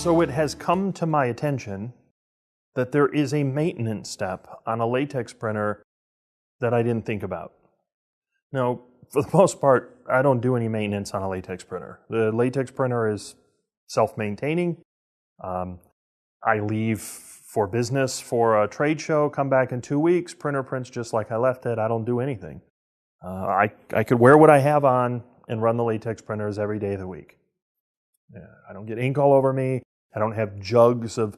So it has come to my attention that there is a maintenance step on a latex printer that I didn't think about. Now, for the most part, I don't do any maintenance on a latex printer. The latex printer is self-maintaining. I leave for business for a trade show, come back in 2 weeks, printer prints just like I left it. I don't do anything. I could wear what I have on and run the latex printers every day of the week. I don't get ink all over me. I don't have jugs of,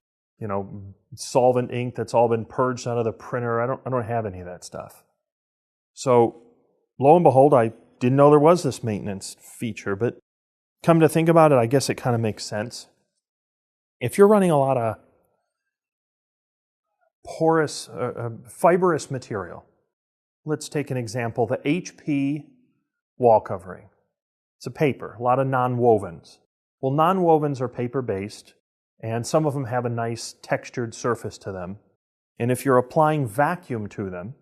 solvent ink that's all been purged out of the printer. I don't have any of that stuff. So lo and behold, I didn't know there was this maintenance feature, but come to think about it, I guess it kind of makes sense. If you're running a lot of porous, fibrous material, let's take an example, the HP wall covering. It's a paper, a lot of non-wovens. Well, non-wovens are paper-based, and some of them have a nice textured surface to them. And if you're applying vacuum to them,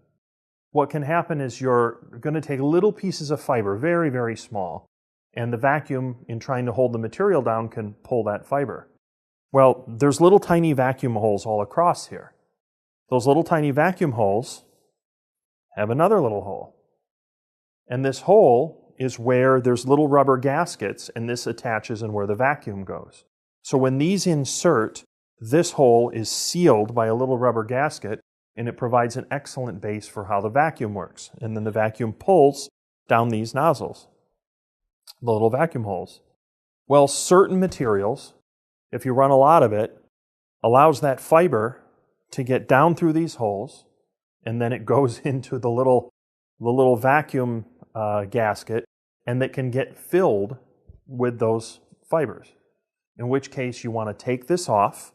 what can happen is you're going to take little pieces of fiber, very, very small, and the vacuum, in trying to hold the material down, can pull that fiber. Well, there's little tiny vacuum holes all across here. Those little tiny vacuum holes have another little hole. And this hole is where there's little rubber gaskets, and this attaches and where the vacuum goes. So when these insert, this hole is sealed by a little rubber gasket, and it provides an excellent base for how the vacuum works. And then the vacuum pulls down these nozzles, the little vacuum holes. Well, certain materials, if you run a lot of it, allows that fiber to get down through these holes, and then it goes into the little vacuum gasket, and that can get filled with those fibers. In which case you want to take this off,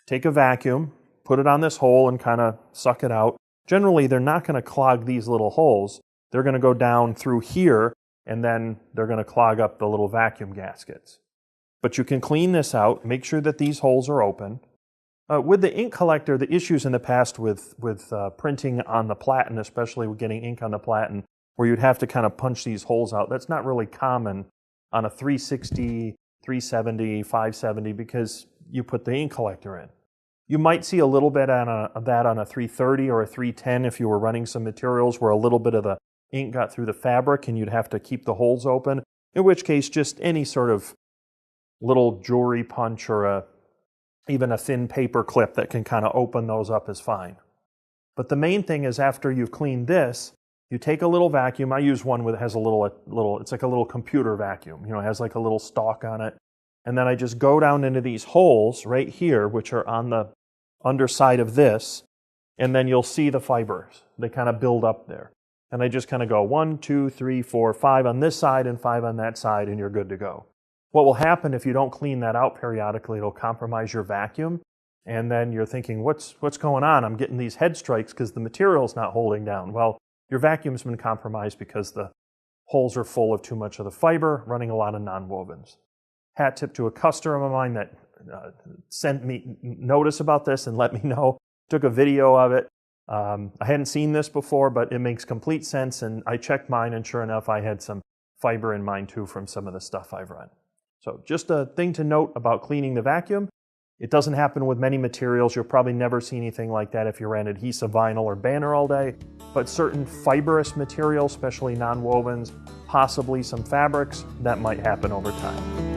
take a vacuum, put it on this hole and kind of suck it out. Generally, they're not going to clog these little holes. They're going to go down through here, and then they're going to clog up the little vacuum gaskets. But you can clean this out, make sure that these holes are open. With the ink collector, the issues in the past with printing on the platen, especially with getting ink on the platen, where you'd have to kind of punch these holes out, that's not really common on a 360, 370, 570 because you put the ink collector in. You might see a little bit of that on a 330 or a 310 if you were running some materials where a little bit of the ink got through the fabric and you'd have to keep the holes open, in which case just any sort of little jewelry punch or even a thin paper clip that can kind of open those up is fine. But the main thing is after you've cleaned this, you take a little vacuum. I use one that has a little, it's like a little computer vacuum. It has like a little stalk on it. And then I just go down into these holes right here, which are on the underside of this, and then you'll see the fibers. They kind of build up there. And I just kind of go 1, 2, 3, 4, 5 on this side and 5 on that side, and you're good to go. What will happen if you don't clean that out periodically, it'll compromise your vacuum, and then you're thinking, what's going on? I'm getting these head strikes because the material's not holding down. Well, your vacuum's been compromised because the holes are full of too much of the fiber, running a lot of non-wovens. Hat tip to a customer of mine that sent me notice about this and let me know. Took a video of it. I hadn't seen this before, but it makes complete sense, and I checked mine, and sure enough, I had some fiber in mine too from some of the stuff I've run. So just a thing to note about cleaning the vacuum. It doesn't happen with many materials. You'll probably never see anything like that if you ran adhesive vinyl or banner all day. But certain fibrous materials, especially non-wovens, possibly some fabrics, that might happen over time.